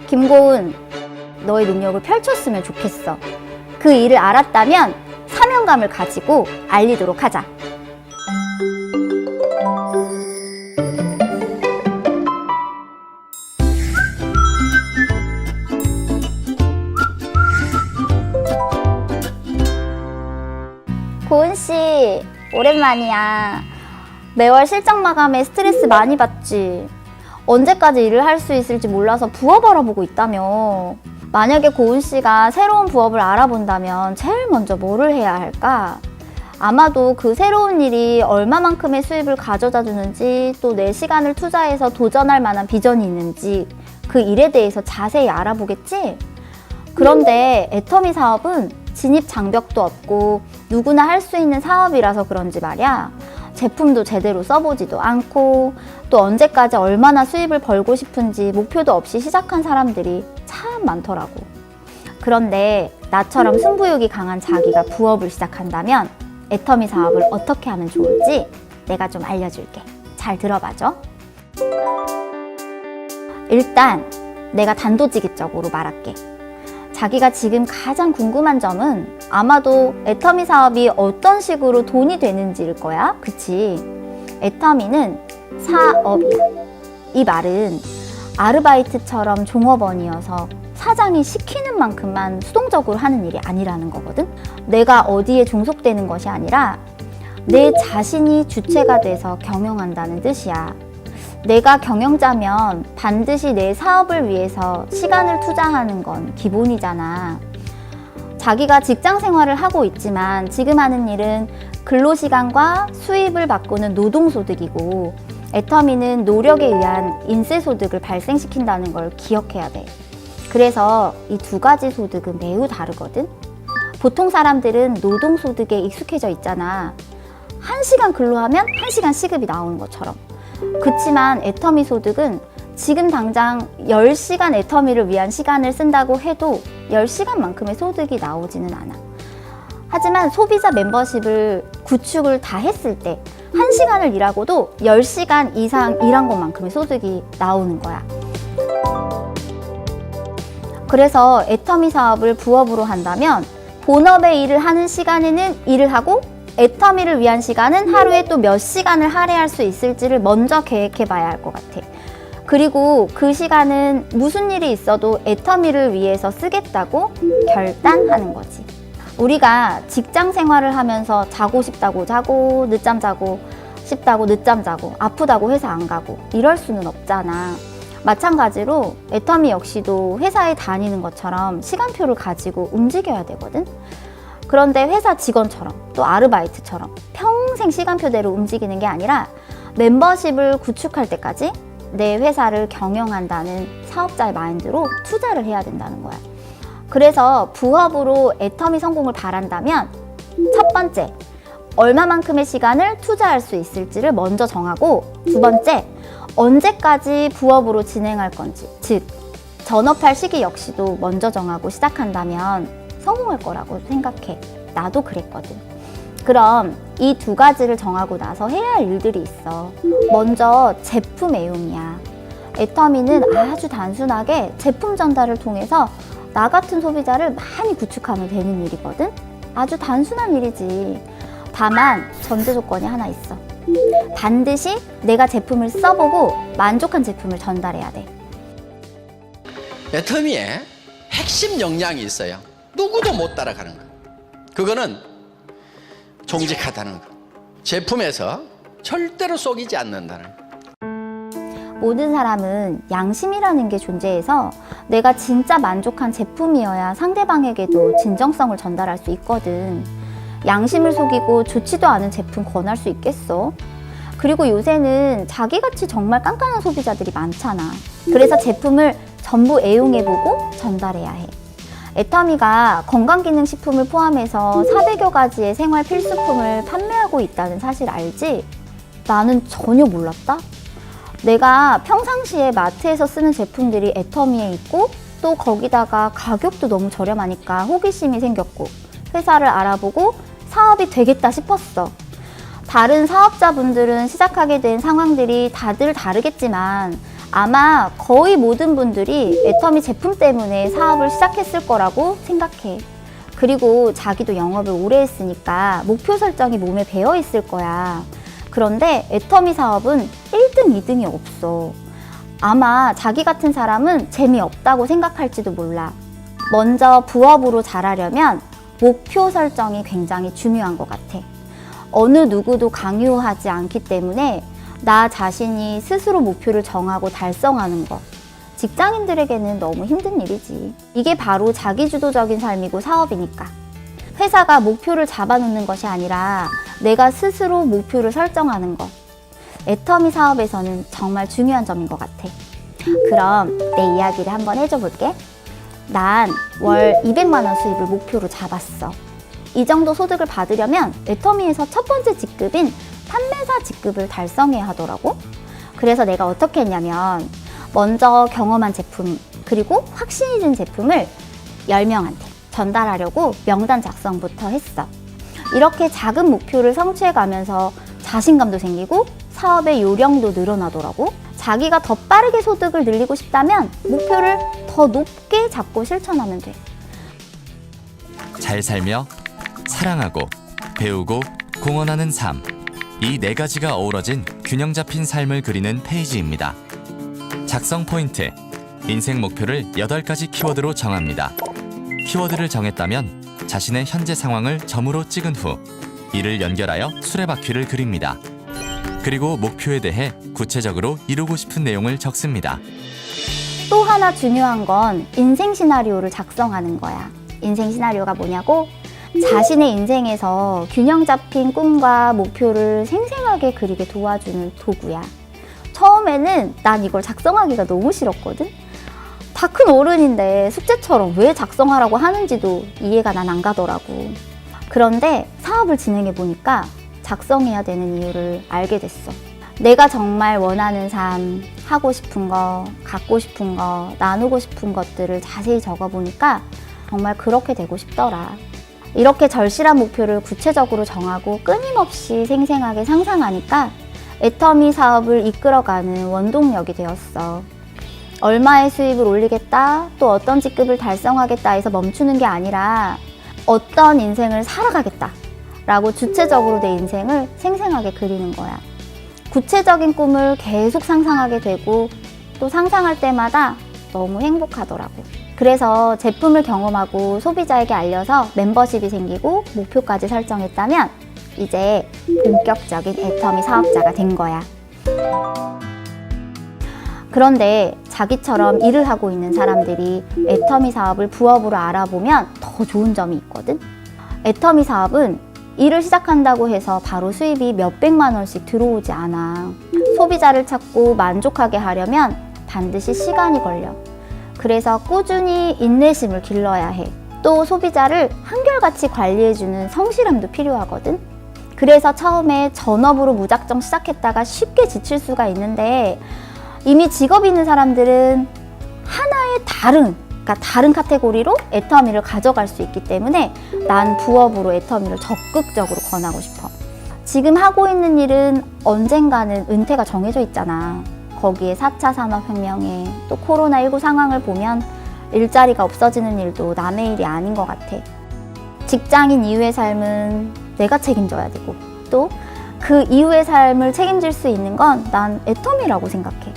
김고은, 너의 능력을 펼쳤으면 좋겠어. 그 일을 알았다면 사명감을 가지고 알리도록 하자. 고은씨, 오랜만이야. 매월 실적 마감에 스트레스 많이 받지? 언제까지 일을 할 수 있을지 몰라서 부업 알아보고 있다며. 만약에 고은씨가 새로운 부업을 알아본다면 제일 먼저 뭐를 해야 할까? 아마도 그 새로운 일이 얼마만큼의 수입을 가져다 주는지, 또 내 시간을 투자해서 도전할 만한 비전이 있는지 그 일에 대해서 자세히 알아보겠지? 그런데 애터미 사업은 진입 장벽도 없고 누구나 할 수 있는 사업이라서 그런지 말이야. 제품도 제대로 써보지도 않고, 또 언제까지 얼마나 수입을 벌고 싶은지 목표도 없이 시작한 사람들이 참 많더라고. 그런데 나처럼 승부욕이 강한 자기가 부업을 시작한다면 애터미 사업을 어떻게 하면 좋을지 내가 좀 알려줄게. 잘 들어봐줘. 일단 내가 단도직입적으로 말할게. 자기가 지금 가장 궁금한 점은 아마도 애터미 사업이 어떤 식으로 돈이 되는지일 거야. 그치? 애터미는 사업이야. 이 말은 아르바이트처럼 종업원이어서 사장이 시키는 만큼만 수동적으로 하는 일이 아니라는 거거든. 내가 어디에 종속되는 것이 아니라 내 자신이 주체가 돼서 경영한다는 뜻이야. 내가 경영자면 반드시 내 사업을 위해서 시간을 투자하는 건 기본이잖아. 자기가 직장 생활을 하고 있지만 지금 하는 일은 근로시간과 수입을 바꾸는 노동소득이고, 애터미는 노력에 의한 인세소득을 발생시킨다는 걸 기억해야 돼. 그래서 이 두 가지 소득은 매우 다르거든. 보통 사람들은 노동소득에 익숙해져 있잖아. 1시간 근로하면 1시간 시급이 나오는 것처럼. 그치만 애터미 소득은 지금 당장 10시간 애터미를 위한 시간을 쓴다고 해도 10시간만큼의 소득이 나오지는 않아. 하지만 소비자 멤버십을 구축을 다 했을 때 1시간을 일하고도 10시간 이상 일한 것만큼의 소득이 나오는 거야. 그래서 애터미 사업을 부업으로 한다면 본업의 일을 하는 시간에는 일을 하고, 애터미를 위한 시간은 하루에 또 몇 시간을 할애할 수 있을지를 먼저 계획해 봐야 할 것 같아. 그리고 그 시간은 무슨 일이 있어도 애터미를 위해서 쓰겠다고 결단하는 거지. 우리가 직장 생활을 하면서 자고 싶다고 자고, 늦잠 자고 싶다고 늦잠 자고, 아프다고 회사 안 가고 이럴 수는 없잖아. 마찬가지로 애터미 역시도 회사에 다니는 것처럼 시간표를 가지고 움직여야 되거든. 그런데 회사 직원처럼 또 아르바이트처럼 평생 시간표대로 움직이는 게 아니라 멤버십을 구축할 때까지 내 회사를 경영한다는 사업자의 마인드로 투자를 해야 된다는 거야. 그래서 부업으로 애터미 성공을 바란다면 첫 번째, 얼마만큼의 시간을 투자할 수 있을지를 먼저 정하고, 두 번째, 언제까지 부업으로 진행할 건지, 즉 전업할 시기 역시도 먼저 정하고 시작한다면 성공할 거라고 생각해. 나도 그랬거든. 그럼 이 두 가지를 정하고 나서 해야 할 일들이 있어. 먼저 제품 애용이야. 애터미는 아주 단순하게 제품 전달을 통해서 나 같은 소비자를 많이 구축하면 되는 일이거든. 아주 단순한 일이지. 다만 전제 조건이 하나 있어. 반드시 내가 제품을 써보고 만족한 제품을 전달해야 돼. 애터미에 핵심 역량이 있어요. 누구도 못 따라가는 거. 그거는 정직하다는 거. 제품에서 절대로 속이지 않는다는 거. 모든 사람은 양심이라는 게 존재해서 내가 진짜 만족한 제품이어야 상대방에게도 진정성을 전달할 수 있거든. 양심을 속이고 좋지도 않은 제품 권할 수 있겠어? 그리고 요새는 자기같이 정말 깐깐한 소비자들이 많잖아. 그래서 제품을 전부 애용해보고 전달해야 해. 애터미가 건강기능식품을 포함해서 400여 가지의 생활 필수품을 판매하고 있다는 사실 알지? 나는 전혀 몰랐다? 내가 평상시에 마트에서 쓰는 제품들이 애터미에 있고, 또 거기다가 가격도 너무 저렴하니까 호기심이 생겼고, 회사를 알아보고 사업이 되겠다 싶었어. 다른 사업자분들은 시작하게 된 상황들이 다들 다르겠지만 아마 거의 모든 분들이 애터미 제품 때문에 사업을 시작했을 거라고 생각해. 그리고 자기도 영업을 오래 했으니까 목표 설정이 몸에 배어 있을 거야. 그런데 애터미 사업은 1등, 2등이 없어. 아마 자기 같은 사람은 재미없다고 생각할지도 몰라. 먼저 부업으로 잘하려면 목표 설정이 굉장히 중요한 것 같아. 어느 누구도 강요하지 않기 때문에 나 자신이 스스로 목표를 정하고 달성하는 것. 직장인들에게는 너무 힘든 일이지. 이게 바로 자기주도적인 삶이고 사업이니까. 회사가 목표를 잡아놓는 것이 아니라 내가 스스로 목표를 설정하는 것. 애터미 사업에서는 정말 중요한 점인 것 같아. 그럼 내 이야기를 한번 해줘 볼게. 난 월 200만 원 수입을 목표로 잡았어. 이 정도 소득을 받으려면 애터미에서 첫 번째 직급인 판매사 직급을 달성해야 하더라고. 그래서 내가 어떻게 했냐면 먼저 경험한 제품 그리고 확신이 든 제품을 10명한테 전달하려고 명단 작성부터 했어. 이렇게 작은 목표를 성취해 가면서 자신감도 생기고 사업의 요령도 늘어나더라고. 자기가 더 빠르게 소득을 늘리고 싶다면 목표를 더 높게 잡고 실천하면 돼. 잘 살며 사랑하고 배우고 공헌하는 삶. 이 네 가지가 어우러진 균형 잡힌 삶을 그리는 페이지입니다. 작성 포인트. 인생 목표를 8가지 키워드로 정합니다. 키워드를 정했다면 자신의 현재 상황을 점으로 찍은 후 이를 연결하여 수레바퀴를 그립니다. 그리고 목표에 대해 구체적으로 이루고 싶은 내용을 적습니다. 또 하나 중요한 건 인생 시나리오를 작성하는 거야. 인생 시나리오가 뭐냐고? 자신의 인생에서 균형 잡힌 꿈과 목표를 생생하게 그리게 도와주는 도구야. 처음에는 난 이걸 작성하기가 너무 싫었거든? 다 큰 어른인데 숙제처럼 왜 작성하라고 하는지도 이해가 난 안 가더라고. 그런데 사업을 진행해 보니까 작성해야 되는 이유를 알게 됐어. 내가 정말 원하는 삶, 하고 싶은 거, 갖고 싶은 거, 나누고 싶은 것들을 자세히 적어보니까 정말 그렇게 되고 싶더라. 이렇게 절실한 목표를 구체적으로 정하고 끊임없이 생생하게 상상하니까 애터미 사업을 이끌어가는 원동력이 되었어. 얼마의 수입을 올리겠다, 또 어떤 직급을 달성하겠다 해서 멈추는 게 아니라 어떤 인생을 살아가겠다 라고 주체적으로 내 인생을 생생하게 그리는 거야. 구체적인 꿈을 계속 상상하게 되고 또 상상할 때마다 너무 행복하더라고. 그래서 제품을 경험하고 소비자에게 알려서 멤버십이 생기고 목표까지 설정했다면 이제 본격적인 애터미 사업자가 된 거야. 그런데 자기처럼 일을 하고 있는 사람들이 애터미 사업을 부업으로 알아보면 더 좋은 점이 있거든. 애터미 사업은 일을 시작한다고 해서 바로 수입이 몇백만 원씩 들어오지 않아. 소비자를 찾고 만족하게 하려면 반드시 시간이 걸려. 그래서 꾸준히 인내심을 길러야 해. 또 소비자를 한결같이 관리해주는 성실함도 필요하거든. 그래서 처음에 전업으로 무작정 시작했다가 쉽게 지칠 수가 있는데 이미 직업이 있는 사람들은 하나의 다른 카테고리로 애터미를 가져갈 수 있기 때문에 난 부업으로 애터미를 적극적으로 권하고 싶어. 지금 하고 있는 일은 언젠가는 은퇴가 정해져 있잖아. 거기에 4차 산업혁명에 또 코로나19 상황을 보면 일자리가 없어지는 일도 남의 일이 아닌 것 같아. 직장인 이후의 삶은 내가 책임져야 되고 또 그 이후의 삶을 책임질 수 있는 건 난 애터미라고 생각해.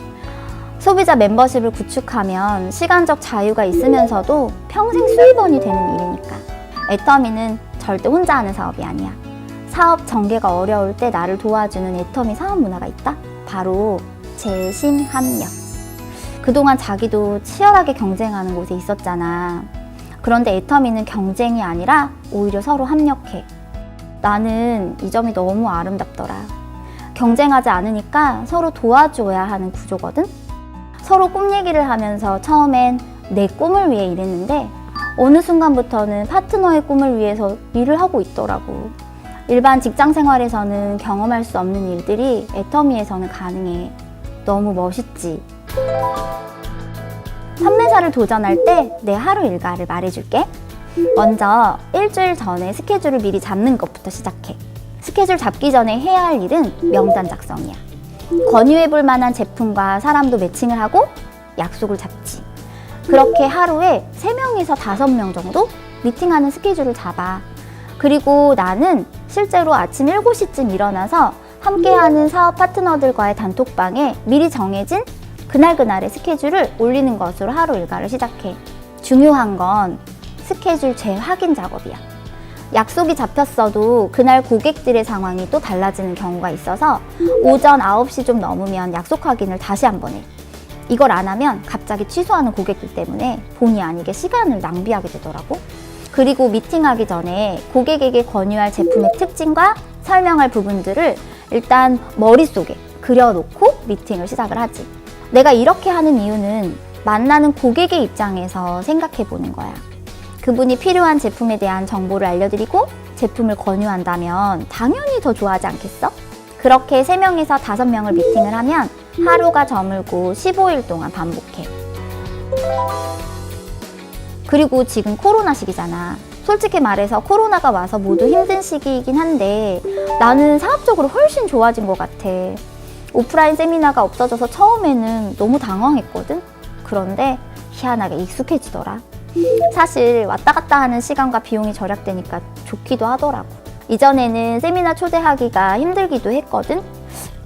소비자 멤버십을 구축하면 시간적 자유가 있으면서도 평생 수입원이 되는 일이니까. 애터미는 절대 혼자 하는 사업이 아니야. 사업 전개가 어려울 때 나를 도와주는 애터미 사업 문화가 있다? 바로 재심합력. 그동안 자기도 치열하게 경쟁하는 곳에 있었잖아. 그런데 애터미는 경쟁이 아니라 오히려 서로 합력해. 나는 이 점이 너무 아름답더라. 경쟁하지 않으니까 서로 도와줘야 하는 구조거든? 서로 꿈 얘기를 하면서 처음엔 내 꿈을 위해 일했는데 어느 순간부터는 파트너의 꿈을 위해서 일을 하고 있더라고. 일반 직장 생활에서는 경험할 수 없는 일들이 애터미에서는 가능해. 너무 멋있지? 판매사를 도전할 때 내 하루 일과를 말해줄게. 먼저 일주일 전에 스케줄을 미리 잡는 것부터 시작해. 스케줄 잡기 전에 해야 할 일은 명단 작성이야. 권유해볼 만한 제품과 사람도 매칭을 하고 약속을 잡지. 그렇게 하루에 3명에서 5명 정도 미팅하는 스케줄을 잡아. 그리고 나는 실제로 아침 7시쯤 일어나서 함께하는 사업 파트너들과의 단톡방에 미리 정해진 그날그날의 스케줄을 올리는 것으로 하루 일과를 시작해. 중요한 건 스케줄 재확인 작업이야. 약속이 잡혔어도 그날 고객들의 상황이 또 달라지는 경우가 있어서 오전 9시 좀 넘으면 약속 확인을 다시 한번 해. 이걸 안 하면 갑자기 취소하는 고객들 때문에 본의 아니게 시간을 낭비하게 되더라고. 그리고 미팅하기 전에 고객에게 권유할 제품의 특징과 설명할 부분들을 일단 머릿속에 그려놓고 미팅을 시작을 하지. 내가 이렇게 하는 이유는 만나는 고객의 입장에서 생각해 보는 거야. 그분이 필요한 제품에 대한 정보를 알려드리고 제품을 권유한다면 당연히 더 좋아하지 않겠어? 그렇게 3명에서 5명을 미팅을 하면 하루가 저물고 15일 동안 반복해. 그리고 지금 코로나 시기잖아. 솔직히 말해서 코로나가 와서 모두 힘든 시기이긴 한데 나는 사업적으로 훨씬 좋아진 것 같아. 오프라인 세미나가 없어져서 처음에는 너무 당황했거든? 그런데 희한하게 익숙해지더라. 사실 왔다 갔다 하는 시간과 비용이 절약되니까 좋기도 하더라고. 이전에는 세미나 초대하기가 힘들기도 했거든?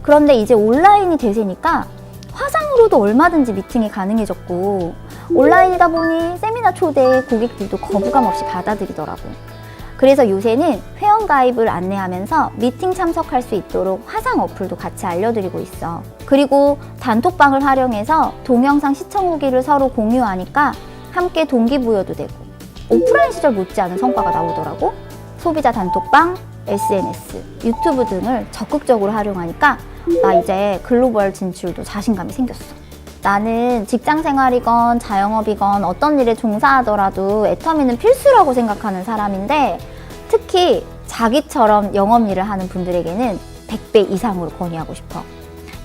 그런데 이제 온라인이 대세니까 화상으로도 얼마든지 미팅이 가능해졌고 온라인이다 보니 세미나 초대 고객들도 거부감 없이 받아들이더라고. 그래서 요새는 회원가입을 안내하면서 미팅 참석할 수 있도록 화상 어플도 같이 알려드리고 있어. 그리고 단톡방을 활용해서 동영상 시청 후기를 서로 공유하니까 함께 동기부여도 되고 오프라인 시절 못지않은 성과가 나오더라고. 소비자 단톡방, SNS, 유튜브 등을 적극적으로 활용하니까 나 이제 글로벌 진출도 자신감이 생겼어. 나는 직장 생활이건 자영업이건 어떤 일에 종사하더라도 애터미는 필수라고 생각하는 사람인데 특히 자기처럼 영업 일을 하는 분들에게는 100배 이상으로 권유하고 싶어.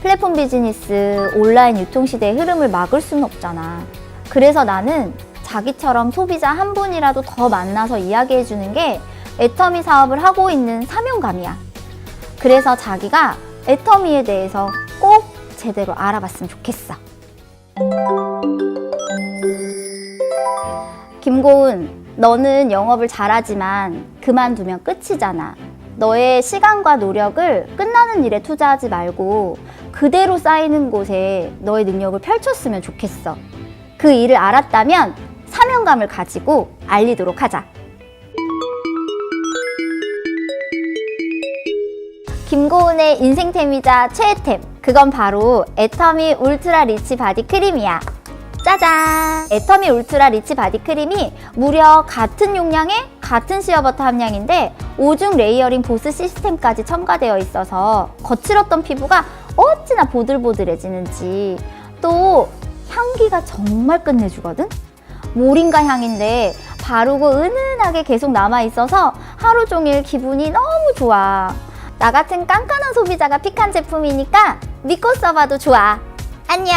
플랫폼 비즈니스, 온라인 유통 시대의 흐름을 막을 수는 없잖아. 그래서 나는 자기처럼 소비자 한 분이라도 더 만나서 이야기해주는 게 애터미 사업을 하고 있는 사명감이야. 그래서 자기가 애터미에 대해서 꼭 제대로 알아봤으면 좋겠어. 김고은, 너는 영업을 잘하지만 그만두면 끝이잖아. 너의 시간과 노력을 끝나는 일에 투자하지 말고 그대로 쌓이는 곳에 너의 능력을 펼쳤으면 좋겠어. 그 일을 알았다면 사명감을 가지고 알리도록 하자. 김고은의 인생템이자 최애템, 그건 바로 애터미 울트라 리치 바디 크림이야. 짜잔! 애터미 울트라 리치 바디 크림이 무려 같은 용량에 같은 시어버터 함량인데 5중 레이어링 보습 시스템까지 첨가되어 있어서 거칠었던 피부가 어찌나 보들보들해지는지. 또 향기가 정말 끝내주거든? 모링가 향인데 바르고 은은하게 계속 남아있어서 하루 종일 기분이 너무 좋아. 나 같은 깐깐한 소비자가 픽한 제품이니까 믿고 써봐도 좋아. 안녕!